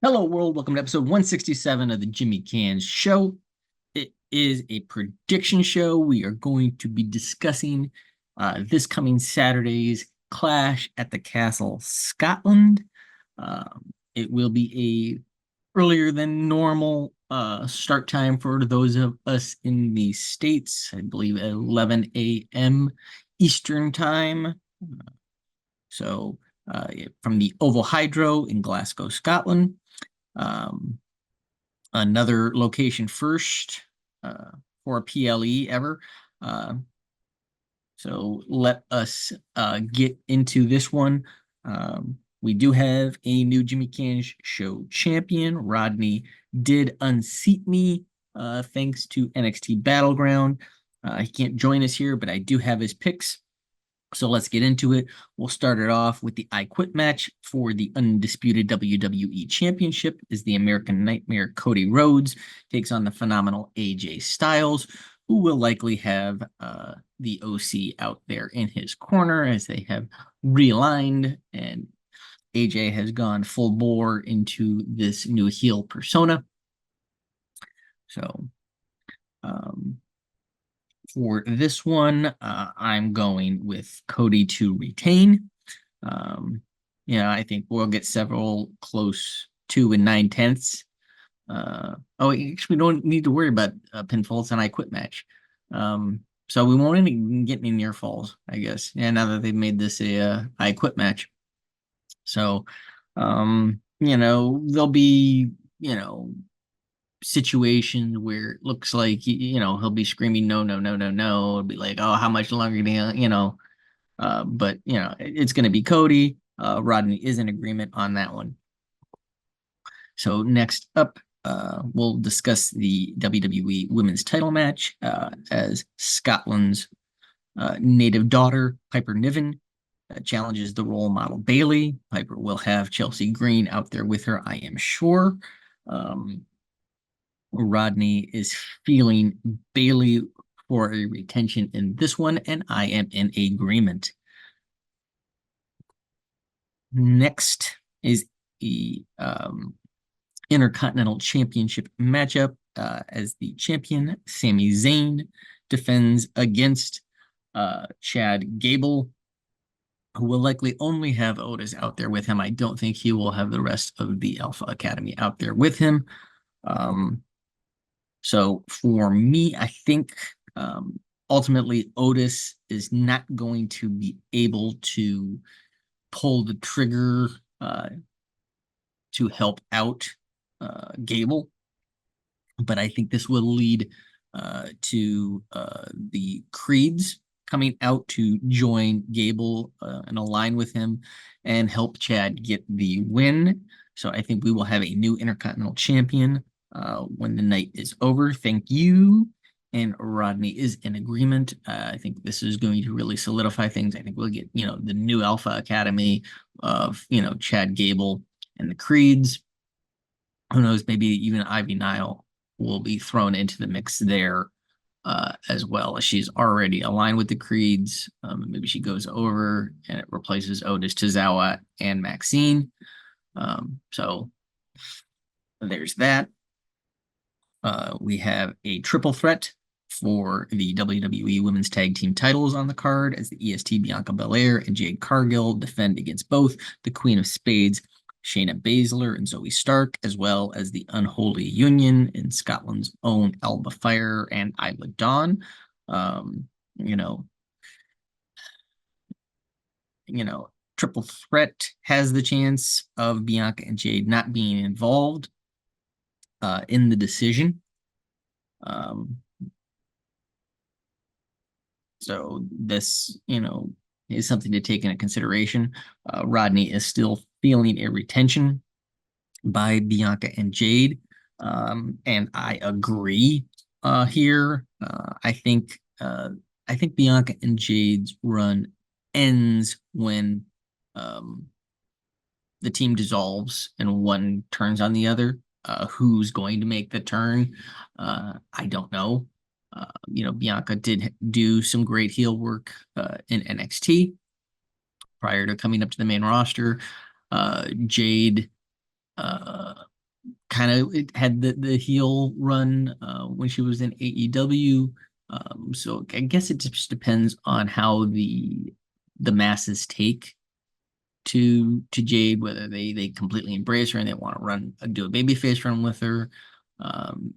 Hello, world. Welcome to episode 167 of the Jimmy Canz Show. It is a prediction show. We are going to be discussing this coming Saturday's Clash at the Castle, Scotland. It will be a earlier than normal start time for those of us in the States. I believe 11 a.m. Eastern time. So from the Oval Hydro in Glasgow, Scotland. Um, Another location first for PLE ever. Uh, so let us get into this one. We do have a new Jimmy Canz show champion. Rodney did unseat me thanks to NXT Battleground. He can't join us here, but I do have his picks. So let's get into it. We'll start it off with the I Quit match for the undisputed WWE Championship. Is the American Nightmare Cody Rhodes takes on the phenomenal AJ Styles, who will likely have the OC out there in his corner as they have realigned and AJ has gone full bore into this new heel persona. So um, for this one, I'm going with Cody to retain. Um, I think we'll get several close 2 9/10. Actually, we don't need to worry about pinfalls and I quit match. So we won't even get any near falls, I guess. Yeah, now that they've made this a I quit match. So, there'll be, situations where it looks like, he'll be screaming, no, no, no, no, no. It'll be like, oh, how much longer do but it's going to be Cody. Rodney is in agreement on that one. So next up, we'll discuss the WWE Women's Title match as Scotland's native daughter Piper Niven challenges the role model Bayley. Piper will have Chelsea Green out there with her, I am sure. Um, Rodney is feeling Bayley for a retention in this one, and I am in agreement. Next is the Intercontinental Championship matchup as the champion, Sami Zayn, defends against Chad Gable, who will likely only have Otis out there with him. I don't think he will have the rest of the Alpha Academy out there with him. So for me, I think ultimately Otis is not going to be able to pull the trigger to help out Gable. But I think this will lead to the Creeds coming out to join Gable and align with him and help Chad get the win. So I think we will have a new Intercontinental Champion when the night is over. Thank you. And Rodney is in agreement. I think this is going to really solidify things. I think we'll get, the new Alpha Academy of, Chad Gable and the Creeds. Who knows, maybe even Ivy Nile will be thrown into the mix there as well. She's already aligned with the Creeds. Maybe she goes over and it replaces Otis Tozawa and Maxine. So there's that. We have a triple threat for the WWE Women's Tag Team titles on the card as the EST Bianca Belair and Jade Cargill defend against both the Queen of Spades, Shayna Baszler and Zoe Stark, as well as the Unholy Union in Scotland's own Alba Fire and Isla Dawn. Um, you know, Triple Threat has the chance of Bianca and Jade not being involved in the decision. So this, is something to take into consideration. Rodney is still feeling a retention by Bianca and Jade. And I agree here. I think Bianca and Jade's run ends when the team dissolves and one turns on the other. Who's going to make the turn? I don't know. Bianca did do some great heel work in NXT prior to coming up to the main roster. Jade uh kind of it had the heel run when she was in AEW. So I guess it just depends on how the masses take to Jade, whether they completely embrace her and they want to do a babyface run with her.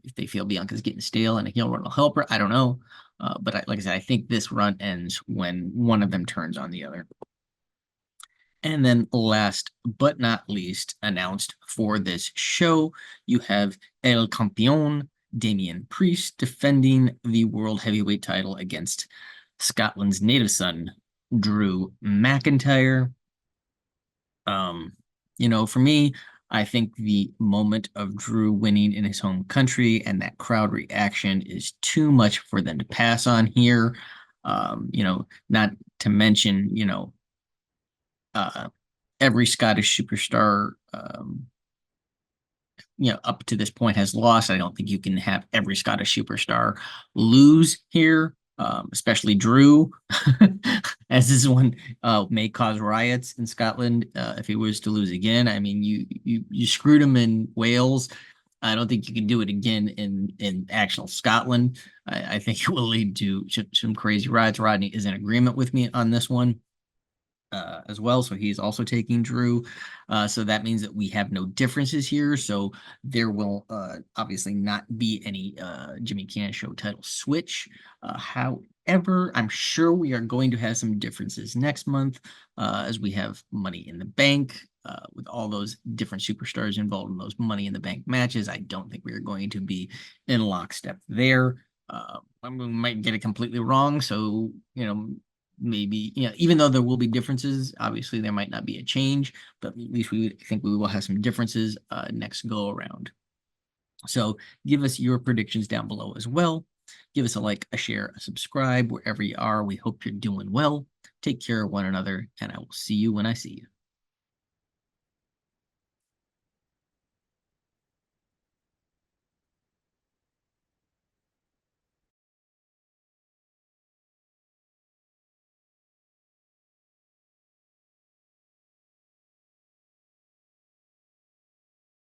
If they feel Bianca's getting stale and a heel run will help her, I don't know. But like I said, I think this run ends when one of them turns on the other. And then last but not least, announced for this show, you have El Campeón, Damian Priest, defending the World Heavyweight title against Scotland's native son, Drew McIntyre. Um, for me, I think the moment of Drew winning in his home country and that crowd reaction is too much for them to pass on here. Not to mention, uh, every Scottish superstar, up to this point has lost. I don't think you can have every Scottish superstar lose here, especially Drew, as this one may cause riots in Scotland if he was to lose again. I mean, you screwed him in Wales. I don't think you can do it again in actual Scotland. I think it will lead to some crazy riots. Rodney is in agreement with me on this one as well. So he's also taking Drew. So that means that we have no differences here. So there will obviously not be any Jimmy Can Show title switch. However, I'm sure we are going to have some differences next month as we have Money in the Bank. With all those different superstars involved in those Money in the Bank matches, I don't think we are going to be in lockstep there. We might get it completely wrong. So, maybe, even though there will be differences, obviously there might not be a change, but at least we think we will have some differences next go around. So give us your predictions down below as well. Give us a like, a share, a subscribe wherever you are. We hope you're doing well. Take care of one another, and I will see you when I see you.